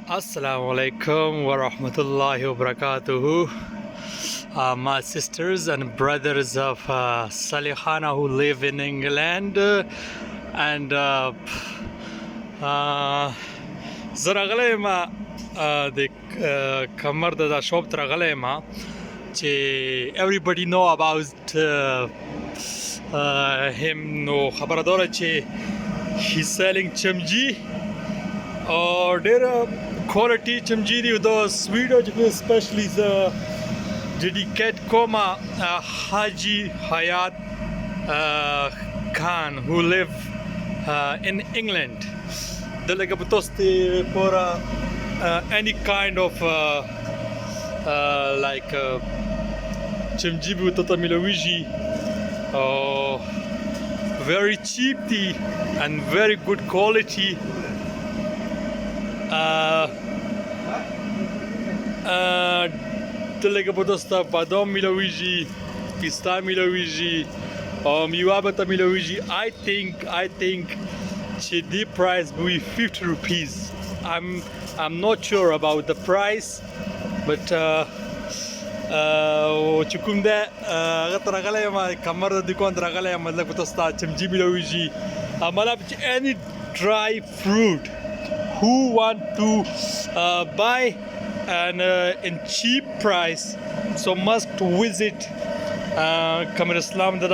Assalamu alaikum wa rahmatullahi wa barakatuhu. My sisters and brothers of Salihana who live in England and زرغلی ما د کمر د شاپ ترغلی ما چې everybody know about him نو خبره داره چې he's selling چمجی or ډېر quality چمجی دی د سویډ چې especially the dedicate کومه حاجی حیات Khan who live in England دلته په توسته for any kind of like چمجی به ته ملويږي very cheap دی and very good quality دلته په توسته بادام ملويږي پستا ملويږي میوه به ته ملويږي I think the price will be 50 rupees. I'm not sure about the price, but چې کوم ده هغه ترغلی ما کمر د دکان ترغلی مطلب تاسو ته چمجی ملويږي مطلب any dry fruit who want to buy and in cheap price so must visit کمر اسلام دا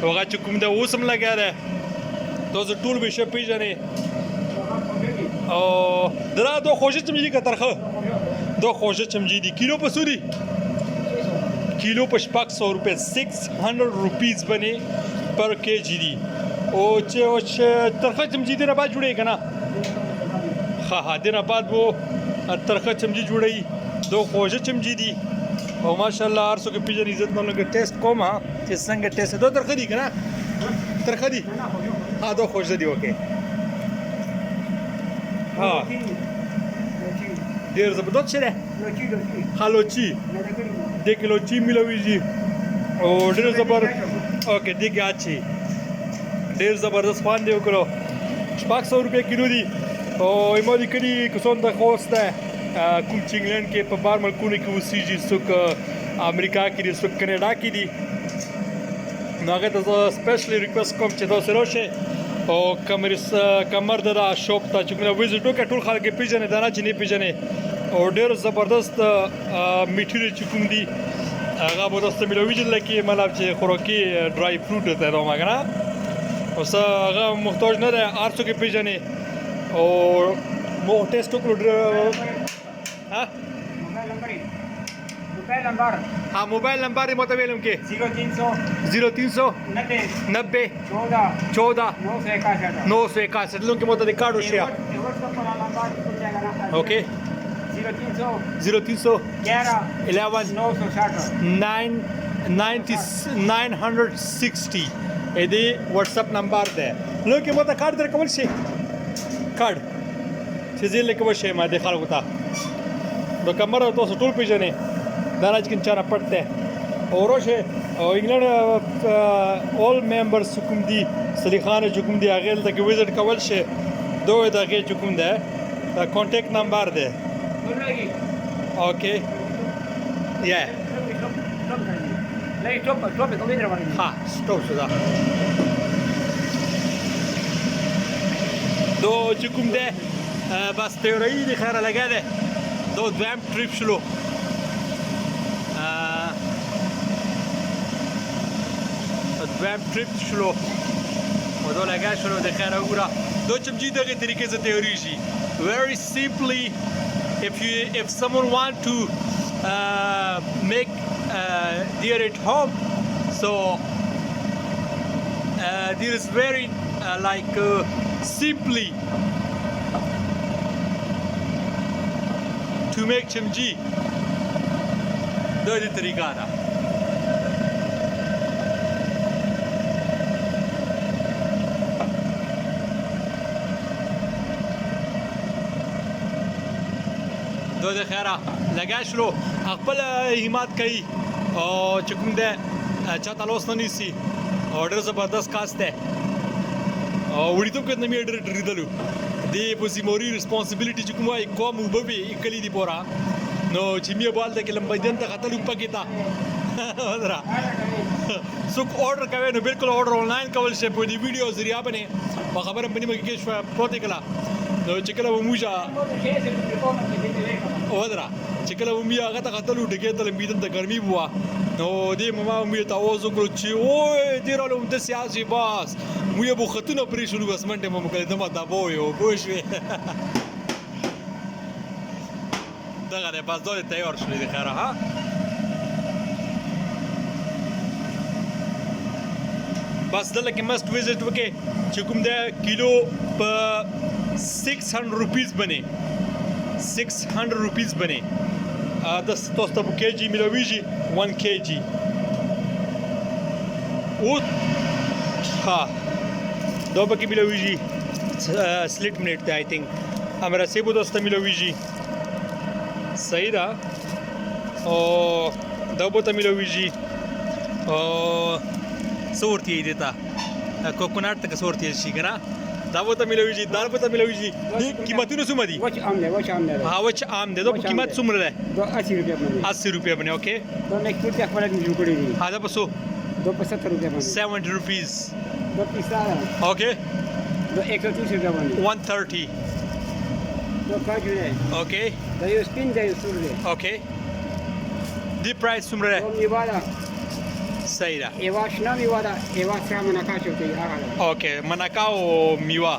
هغه چې کوم ده اوس هم لګیا ده تاسو ټول به شي پیژنې او دا دوه خوږه چمجی کا ترخه دوه خوږه چمجی دي کیلو په سودی کیلو په 600 روپے 600 روپیز بنې پر کېجی دي او چې ترخه چمجی دې نه بعد جوړې کنه ها دې نه بعد وو ترخه چمجی جوړې دوه خوږه چمجی دي او ماشاءالله هر څوک پیژنې عزت مونږه ټیسټ کوم چې څنګه ټیسټ دوه ترخه دي کنه ترخه دي دو خوش دی اوکے ډیر زبردست شه ده خالوچی د کیلوچی ملويږي او ډیر زبردست اوکے دی ګاچی ډیر زبردست باندې وکړو 500 روپے کیلو دی او ایمو لیکلي کوم د خوسته کوم چنګلند کې په بار ملکونو کې وسیږي څوک امریکا کې دي څوک کینیډا کې دي ناګه ته سپیشلی ریکوست کوم چې تاسو راشه او کمر د شاپ ته چې موږ وزټ وکړو ټول خلک پیژنې دا نه چې نه پیژنې او ډېر زبردست میټیریل چې کوم دي هغه به تاسو ملويږي لکه مطلب چې خوراکي ډرای فروټ ته دا مګنه اوس هغه محتاج نه ده هر څوک پیژنې او مو ټیسټ وکړو ها موبایل نمبر مته ویلم کې 0300 90 14 961 لون کې مته د کارډ وشیا اوکے 0300 11 960 اې دی واتس اپ نمبر ده لون کې مته کارډ درکول شي کارډ چې زه لیکم شي ما د خلکو ته د کمره تاسو ټول پیژنې دراج کې چاره پړته اوروشه او انګلند اول ممبرز کوم دي صلیخانه کوم دي هغه ته وزټ کول شي دوه دغه کوم ده کانټیکټ نمبر ده اوکے یا لای ټوپ کومې درونه ها سټاپ شو دا دو کوم ده بس تیوري دي خیره لګا ده دو دویم ټریپ شلو دویم ټریپ شلو ودو لګا شلو د خیره وګوره دو چمجی دغه طریقې ته تیوریږي very simply if someone want to make deer at home so there is very like simply to make chimji دغه طریقه ده دو د خیره لګا شلو خپل همت کوي او چې کوم ده چاته لوس نه نیسي او ډېر زبردست کاست ده او وړي ته کې نه مې ډېر ډېر دې په زموري ریسپانسیبিলিټي چې کوم وای کوم وبوي کلی دی پورا نو چې مې بالته کې لمبیدن ته خطر پکې تا ودرا څوک order کوي نو بالکل order آنلاین کول شي په دې ویډیو ذریعہ باندې په خبره باندې مګي کې شو پروت کلا نو چې کله موجا ودرا چې کله مې هغه ته خطر وټکې ته لمبیدن ته ګرمي بوا نو دې مما مې تاوز وکړو چې اوه دې رالو د سیاسي باس مې ابو خطونه پرې شروع بس منټه مې کله دمه دا بويو بوښوي دغه نه پاس دوی تیار شولې د خیره ها بس دلته کې مست وزټ وکې چې کوم د کیلو په 600 روپیز بنه 600 روپیز بنه د توسته په کېجی ملويږي 1 kg او ها دا به کې ملويږي سلیټ منټ ته آی تھنک امره سیبو دوسته ملويږي صحیح ده او دا به ته ملويږي او سورتي دیتا کوکونات ته سورتي شي کنه دا به ته ملويږي دا به ته ملويږي دې قیمتونه څومره دي وچ عام دی ها وچ عام دی دا په قیمت څومره ده 80 روپیا باندې 80 روپیا باندې اوکې دا نه کړی خپل دې جوړ کړی دي ها دا په 100 دو په 70 روپیا باندې 70 روپیز دو پیساره اوکې دو 130 روپیا باندې 130 دو کاجو نه اوکې دا یو سپین دی یو سور دی اوکې دی پرایس څومره ده دو میواله صحیح ده ایوا شنه میواله ایوا څنګه نه کاچو کوي هغه اوکې مناکاو میوا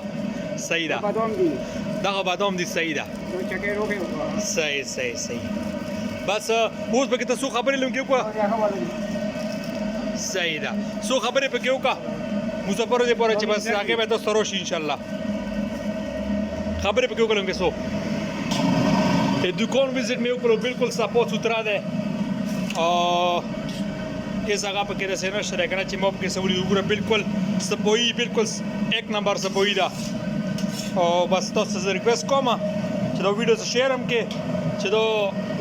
صحیح ده بادام دی دغه بادام دي صحیح ده دو چکه روکه صحیح بس اوس به تاسو خبرې لږه کو صحیح ده سو خبرې پکې وکا مظفر دې پوره چې بس هغه به تاسو روش ان شاء الله خبرې پکې وکړم کې سو ته دکان وزټ مې وکړو بالکل صفا سوترا ده او اس هغه پکې رسنه شره کنه چې موب کې سولې وګوره بالکل صفوي بالکل یک نمبر صفوي ده او بس تاسو زه ریکوست کوم چې دا ویډیو ته شیر هم کې چې دا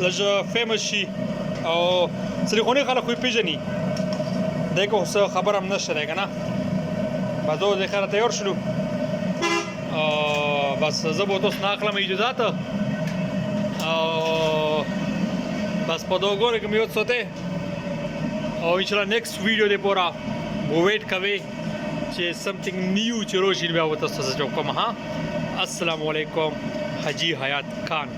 لږ فیمس شي او سلیخونی خلک خو پیژني دغه څه خبر هم نشته کنه بعدو د خیره تیار شلو بس زه به تاسو نه اخلم اجازه او بس په دوګور کې مې وڅته او ان شاء الله نیکسٹ ویډیو دې پورا ویټ کوي چې سمثینګ نیو چې روشي بیا وتاسو ته کوم ها السلام علیکم حاجی حیات خان